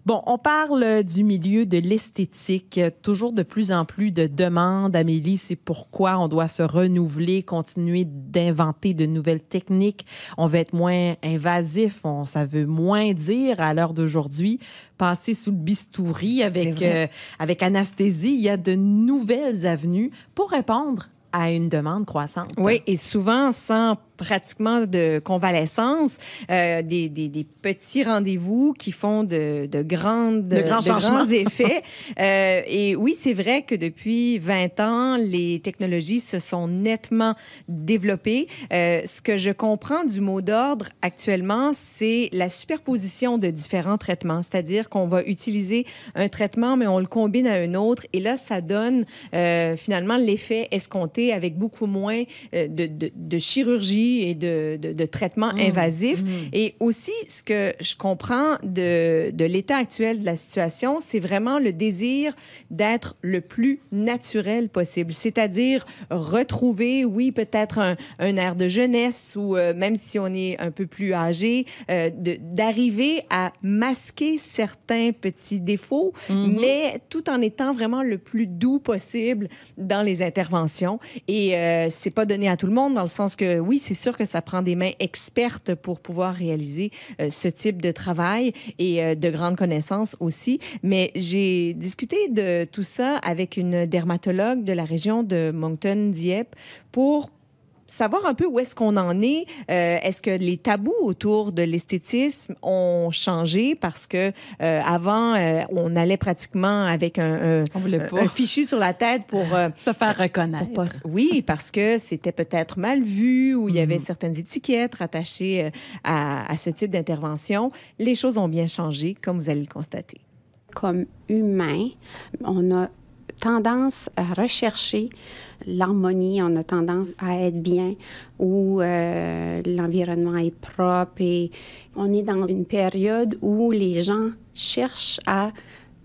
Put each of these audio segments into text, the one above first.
Bon, on parle du milieu de l'esthétique. Toujours de plus en plus de demandes. Amélie, c'est pourquoi on doit se renouveler, continuer d'inventer de nouvelles techniques. On veut être moins invasif. Ça veut moins dire à l'heure d'aujourd'hui. Passer sous le bistouri avec anesthésie, il y a de nouvelles avenues pour répondre à une demande croissante. Oui, et souvent sans pratiquement de convalescence, des petits rendez-vous qui font de grands effets. Et oui, c'est vrai que depuis 20 ans, les technologies se sont nettement développées. Ce que je comprends du mot d'ordre actuellement, c'est la superposition de différents traitements, c'est-à-dire qu'on va utiliser un traitement, mais on le combine à un autre, et là, ça donne finalement l'effet escompté avec beaucoup moins de chirurgie et de traitements invasifs. Et aussi, ce que je comprends de l'état actuel de la situation, c'est vraiment le désir d'être le plus naturel possible, c'est-à-dire retrouver, oui, peut-être un air de jeunesse ou même si on est un peu plus âgé, d'arriver à masquer certains petits défauts, mais tout en étant vraiment le plus doux possible dans les interventions. Et c'est pas donné à tout le monde, dans le sens que, oui, c'est sûr que ça prend des mains expertes pour pouvoir réaliser ce type de travail et de grandes connaissances aussi. Mais j'ai discuté de tout ça avec une dermatologue de la région de Moncton-Dieppe pour savoir un peu où est-ce qu'on en est. Est-ce que les tabous autour de l'esthétisme ont changé parce que avant, on allait pratiquement avec un fichu sur la tête pour se faire reconnaître. Oui, parce que c'était peut-être mal vu ou il y avait certaines étiquettes rattachées à ce type d'intervention. Les choses ont bien changé, comme vous allez le constater. Comme humain, on a tendance à rechercher l'harmonie, on a tendance à être bien, où l'environnement est propre et on est dans une période où les gens cherchent à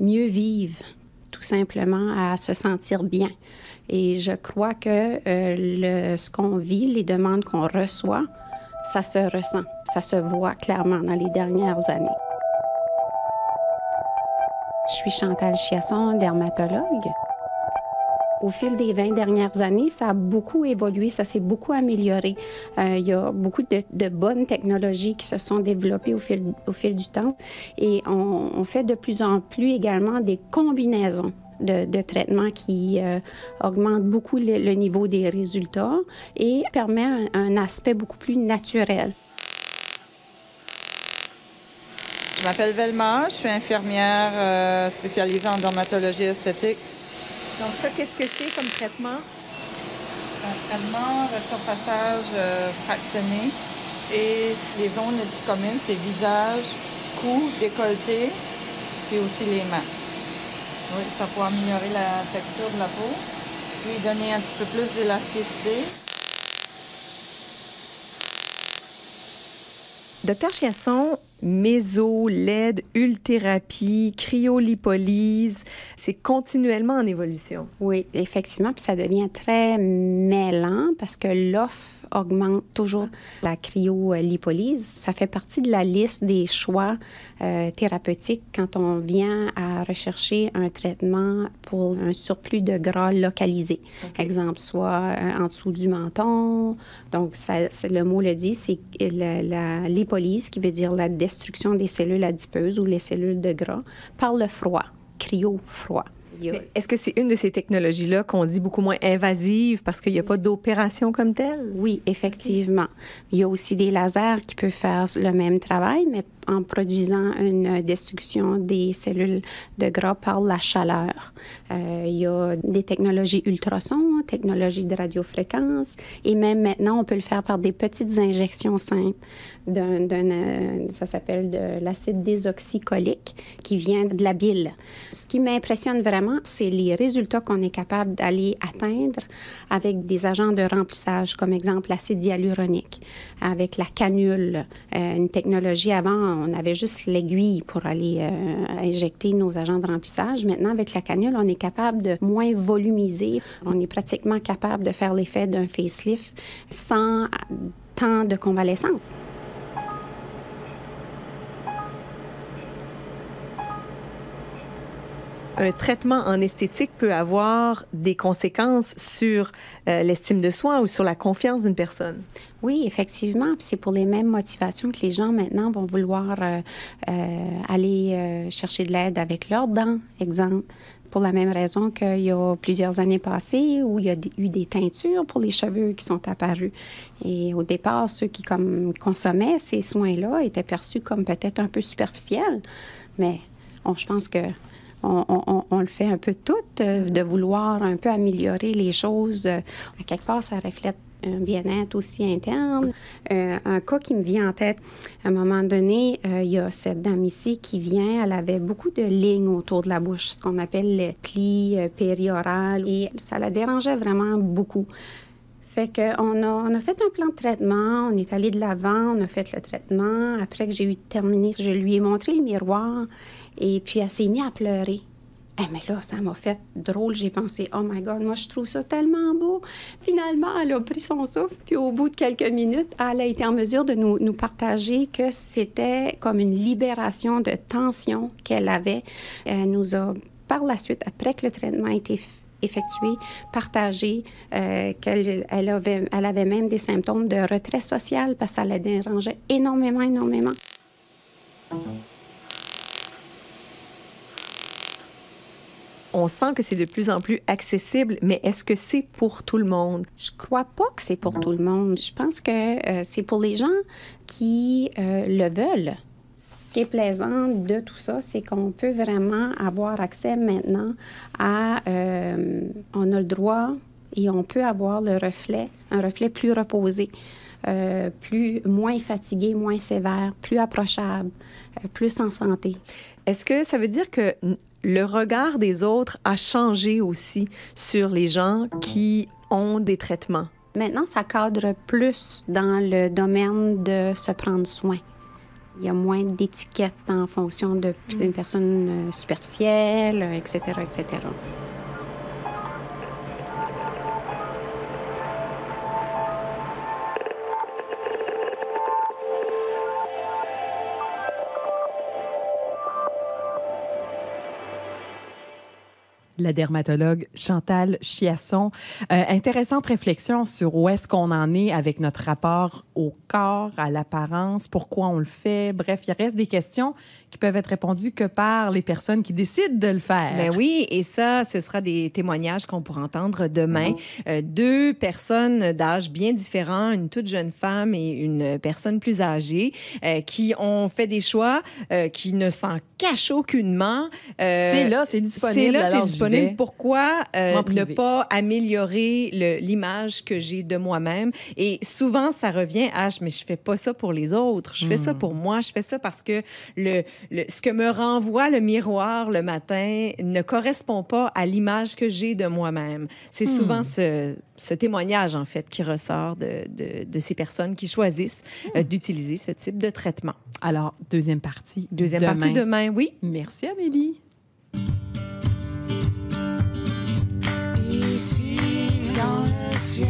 mieux vivre, tout simplement à se sentir bien. Et je crois que ce qu'on vit, les demandes qu'on reçoit, ça se ressent, ça se voit clairement dans les dernières années. Je suis Chantal Chiasson, dermatologue. Au fil des 20 dernières années, ça a beaucoup évolué, ça s'est beaucoup amélioré. Il y a beaucoup de bonnes technologies qui se sont développées au fil du temps. Et on fait de plus en plus également des combinaisons de traitements qui augmentent beaucoup le niveau des résultats et permet un aspect beaucoup plus naturel. Je m'appelle Velma, je suis infirmière spécialisée en dermatologie esthétique. Donc ça, qu'est-ce que c'est comme traitement? Un traitement de surfaçage fractionné. Et les zones les plus communes, c'est visage, cou, décolleté, puis aussi les mains. Oui, ça peut améliorer la texture de la peau, puis donner un petit peu plus d'élasticité. Docteur Chiasson, méso, LED, ulthérapie, cryolipolyse, c'est continuellement en évolution. Oui, effectivement, puis ça devient très mêlant parce que l'offre augmente toujours. La cryolipolyse, ça fait partie de la liste des choix thérapeutiques quand on vient à rechercher un traitement pour un surplus de gras localisé. Okay. Exemple, soit en dessous du menton. Donc, le mot le dit, c'est la lipolyse, qui veut dire la destruction des cellules adipeuses ou les cellules de gras par le froid, cryo-froid. Mais est-ce que c'est une de ces technologies-là qu'on dit beaucoup moins invasive parce qu'il n'y a pas d'opération comme telle? Oui, effectivement. Il y a aussi des lasers qui peuvent faire le même travail, mais en produisant une destruction des cellules de gras par la chaleur. Il y a des technologies ultrasons, technologies de radiofréquence, et même maintenant, on peut le faire par des petites injections simples. Ça s'appelle de l'acide désoxycholique qui vient de la bile. Ce qui m'impressionne vraiment, c'est les résultats qu'on est capable d'aller atteindre avec des agents de remplissage, comme exemple l'acide hyaluronique, avec la canule, une technologie avant, on avait juste l'aiguille pour aller injecter nos agents de remplissage. Maintenant, avec la canule, on est capable de moins volumiser. On est pratiquement capable de faire l'effet d'un facelift sans temps de convalescence. Un traitement en esthétique peut avoir des conséquences sur l'estime de soi ou sur la confiance d'une personne. Oui, effectivement. Puis c'est pour les mêmes motivations que les gens maintenant vont vouloir aller chercher de l'aide avec leurs dents, exemple. Pour la même raison qu'il y a plusieurs années passées où il y a eu des teintures pour les cheveux qui sont apparues. Et au départ, ceux qui consommaient ces soins-là étaient perçus comme peut-être un peu superficiels. Mais je pense que on le fait un peu toutes, de vouloir un peu améliorer les choses. À quelque part, ça reflète un bien-être aussi interne. Un cas qui me vient en tête, à un moment donné, il y a cette dame ici qui vient, elle avait beaucoup de lignes autour de la bouche, ce qu'on appelle les plis périoral, et ça la dérangeait vraiment beaucoup. Fait qu'on a fait un plan de traitement, on est allé de l'avant, on a fait le traitement. Après que j'ai eu terminé, je lui ai montré le miroir et puis elle s'est mise à pleurer. Mais là, ça m'a fait drôle. J'ai pensé, oh my God, moi, je trouve ça tellement beau. Finalement, elle a pris son souffle, puis au bout de quelques minutes, elle a été en mesure de nous partager que c'était comme une libération de tension qu'elle avait. Elle nous a, par la suite, après que le traitement a été effectué, partagé, qu'elle avait même des symptômes de retrait social parce que ça la dérangeait énormément. On sent que c'est de plus en plus accessible, mais est-ce que c'est pour tout le monde? Je crois pas que c'est pour tout le monde. Je pense que c'est pour les gens qui le veulent. Ce qui est plaisant de tout ça, c'est qu'on peut vraiment avoir accès maintenant à... on a le droit et on peut avoir un reflet plus reposé, moins fatigué, moins sévère, plus approchable, plus en santé. Est-ce que ça veut dire que le regard des autres a changé aussi sur les gens qui ont des traitements? Maintenant, ça cadre plus dans le domaine de se prendre soin. Il y a moins d'étiquettes en fonction d'une personne superficielle, etc., etc. La dermatologue Chantal Chiasson. Intéressante réflexion sur où est-ce qu'on en est avec notre rapport au corps, à l'apparence, pourquoi on le fait. Bref, il reste des questions qui peuvent être répondues que par les personnes qui décident de le faire. Ben oui, et ça, ce sera des témoignages qu'on pourra entendre demain. Deux personnes d'âge bien différents, une toute jeune femme et une personne plus âgée, qui ont fait des choix qui ne s'en cachent aucunement. C'est là, c'est disponible. C'est là, alors c'est disponible. Pourquoi ne pas améliorer l'image que j'ai de moi-même? Et souvent, ça revient à « mais je fais pas ça pour les autres. Je fais ça pour moi. Je fais ça parce que ce que me renvoie le miroir le matin ne correspond pas à l'image que j'ai de moi-même. » C'est souvent ce témoignage, en fait, qui ressort de ces personnes qui choisissent d'utiliser ce type de traitement. Alors, deuxième partie demain, oui. Merci, Amélie. Ici dans le ciel,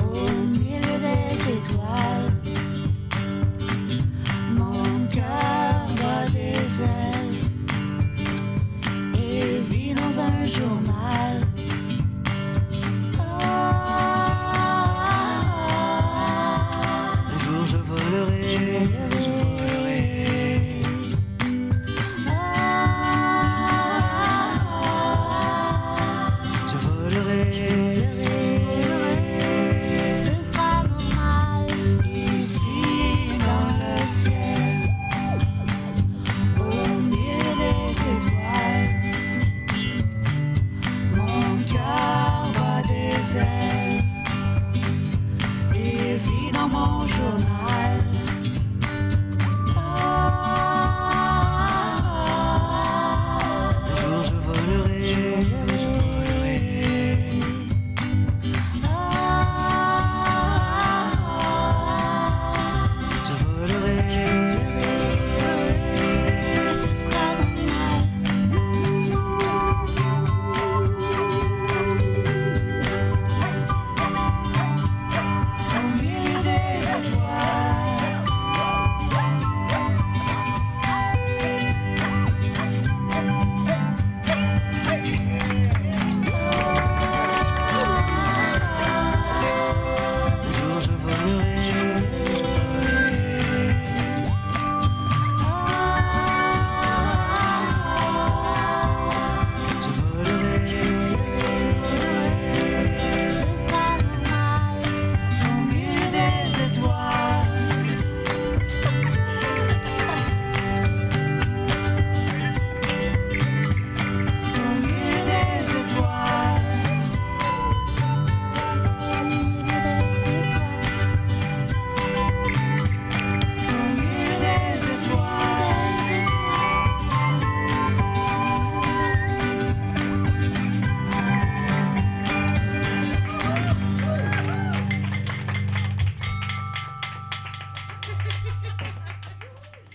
au milieu des étoiles, mon cœur bat des ailes et vit dans un journal. Un jour je volerai. Mon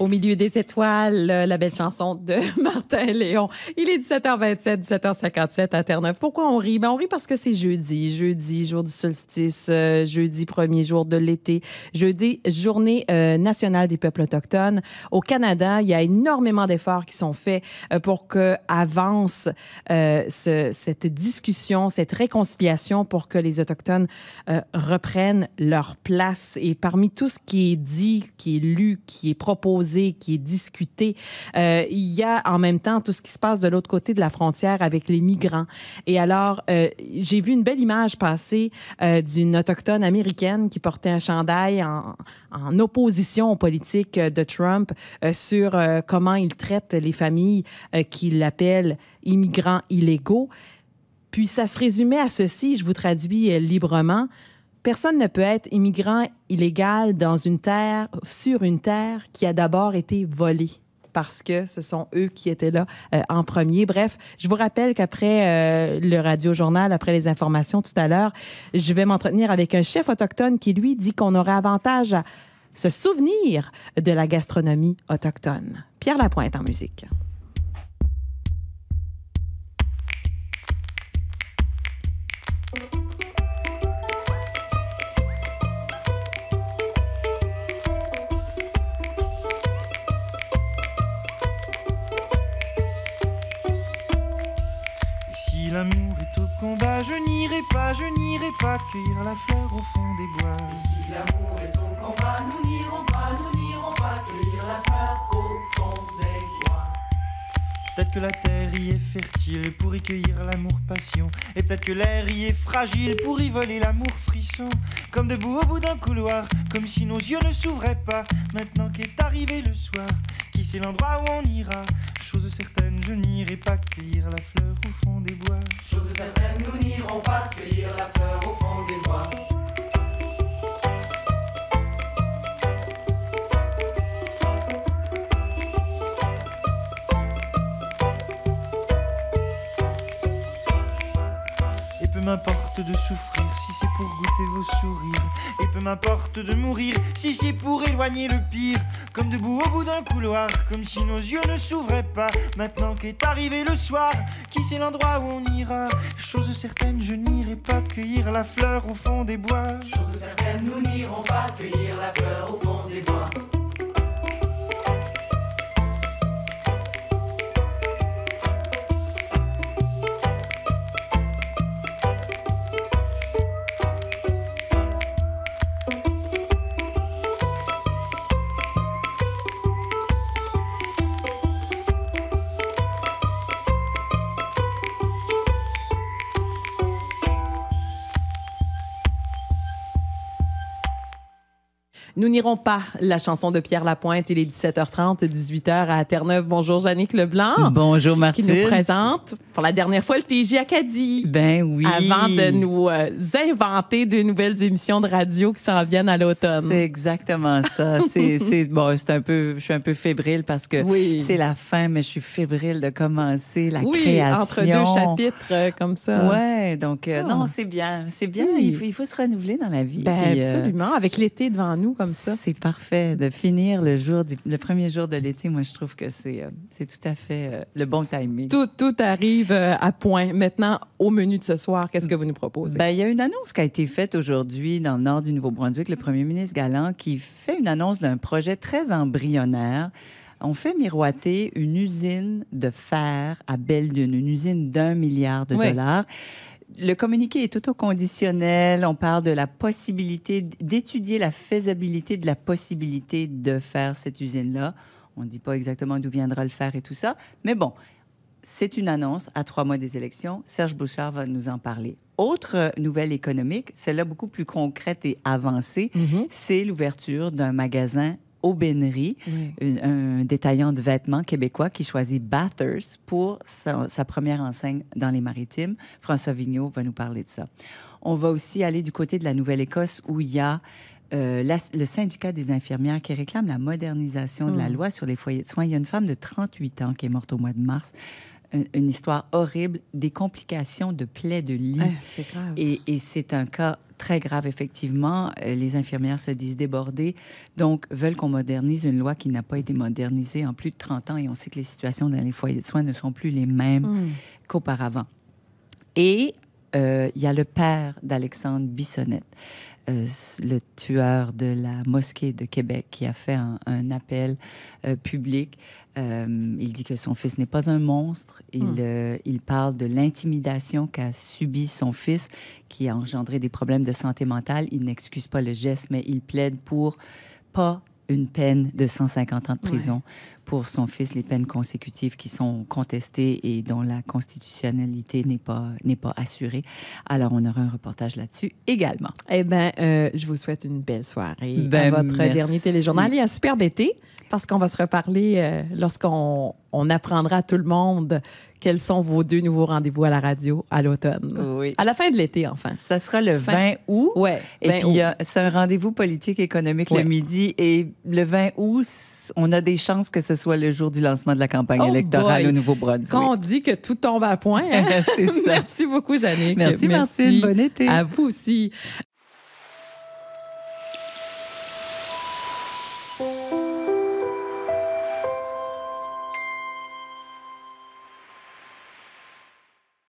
Au milieu des étoiles, la belle chanson de Martin Léon. Il est 17h27, 17h57 à Terre-Neuve. Pourquoi on rit? On rit parce que c'est jeudi. Jeudi, jour du solstice. Jeudi, premier jour de l'été. Jeudi, journée nationale des peuples autochtones. Au Canada, il y a énormément d'efforts qui sont faits pour que avance cette discussion, cette réconciliation pour que les Autochtones reprennent leur place. Et parmi tout ce qui est dit, qui est lu, qui est proposé, qui est discuté. Il y a en même temps tout ce qui se passe de l'autre côté de la frontière avec les migrants. Et alors, j'ai vu une belle image passer d'une autochtone américaine qui portait un chandail en opposition aux politiques de Trump sur comment il traite les familles qu'il appelle immigrants illégaux. Puis ça se résumait à ceci, je vous traduis librement. Personne ne peut être immigrant illégal sur une terre qui a d'abord été volée parce que ce sont eux qui étaient là en premier. Bref, je vous rappelle qu'après le radio-journal, après les informations tout à l'heure, je vais m'entretenir avec un chef autochtone qui, lui, dit qu'on aurait avantage à se souvenir de la gastronomie autochtone. Pierre Lapointe en musique. Si l'amour est au combat, je n'irai pas cueillir la fleur au fond des bois. Et si l'amour est au combat, nous n'irons pas cueillir la fleur au fond des bois. Peut-être que la terre y est fertile pour y cueillir l'amour passion. Et peut-être que l'air y est fragile pour y voler l'amour frisson. Comme debout au bout d'un couloir, comme si nos yeux ne s'ouvraient pas. Maintenant qu'est arrivé le soir, qui sait l'endroit où on ira? Chose certaine, je n'irai pas cueillir la fleur au fond des bois. Chose certaine, nous n'irons pas cueillir la fleur au fond des bois. Peu m'importe de souffrir si c'est pour goûter vos sourires. Et peu m'importe de mourir si c'est pour éloigner le pire. Comme debout au bout d'un couloir, comme si nos yeux ne s'ouvraient pas. Maintenant qu'est arrivé le soir, qui sait l'endroit où on ira? Chose certaine, je n'irai pas cueillir la fleur au fond des bois. Chose certaine, nous n'irons pas cueillir la fleur au fond des bois. Nous n'irons pas, la chanson de Pierre Lapointe. Il est 17h30, 18h à Terre-Neuve. Bonjour, Jannick Leblanc. Bonjour, Martine. Qui nous présente pour la dernière fois le TJ Acadie. Ben oui. Avant de nous inventer de nouvelles émissions de radio qui s'en viennent à l'automne. C'est exactement ça. Bon, je suis un peu fébrile parce que c'est la fin, mais je suis fébrile de commencer la création. Entre deux chapitres comme ça. Ouais, donc non, c'est bien. C'est bien. Oui. Il faut se renouveler dans la vie. Ben, puis, absolument. Avec l'été devant nous comme ça. C'est parfait. De finir le premier jour de l'été, moi, je trouve que c'est tout à fait le bon timing. Tout arrive à point. Maintenant, au menu de ce soir, qu'est-ce que vous nous proposez? Ben, il y a une annonce qui a été faite aujourd'hui dans le nord du Nouveau-Brunswick, le premier ministre Galland, qui fait une annonce d'un projet très embryonnaire. On fait miroiter une usine de fer à Belle-Dune, une usine d'1 milliard de dollars. Le communiqué est autoconditionnel. On parle de la possibilité d'étudier la faisabilité de la possibilité de faire cette usine-là. On ne dit pas exactement d'où viendra le fer et tout ça. Mais bon, c'est une annonce à 3 mois des élections. Serge Bouchard va nous en parler. Autre nouvelle économique, celle-là beaucoup plus concrète et avancée, c'est l'ouverture d'un magasin Aubainerie, un détaillant de vêtements québécois qui choisit Bathurst pour sa première enseigne dans les Maritimes. François Vigneault va nous parler de ça. On va aussi aller du côté de la Nouvelle-Écosse où il y a le syndicat des infirmières qui réclame la modernisation de la loi sur les foyers de soins. Il y a une femme de 38 ans qui est morte au mois de mars. une histoire horrible, des complications de plaies de lit. C'est grave. Et c'est un cas très grave, effectivement. Les infirmières se disent débordées, donc veulent qu'on modernise une loi qui n'a pas été modernisée en plus de 30 ans. Et on sait que les situations dans les foyers de soins ne sont plus les mêmes qu'auparavant. Et il y a le père d'Alexandre Bissonnette, le tueur de la mosquée de Québec, qui a fait un appel public. Il dit que son fils n'est pas un monstre. Il parle de l'intimidation qu'a subi son fils, qui a engendré des problèmes de santé mentale. Il n'excuse pas le geste, mais il plaide pour pas une peine de 150 ans de prison pour son fils, les peines consécutives qui sont contestées et dont la constitutionnalité n'est pas assurée. Alors, on aura un reportage là-dessus également. Eh bien, je vous souhaite une belle soirée à votre dernier téléjournal et un superbe été, parce qu'on va se reparler lorsqu'on apprendra à tout le monde quels sont vos 2 nouveaux rendez-vous à la radio à l'automne. Oui. À la fin de l'été, enfin. Ça sera le 20 août. Oui. Et puis, c'est un rendez-vous politique économique le midi. Et le 20 août, on a des chances que ce soit le jour du lancement de la campagne électorale au Nouveau-Brunswick. Quand on dit que tout tombe à point. C'est ça. Merci beaucoup, Jannick. Merci, Martine. Bon été. À vous aussi.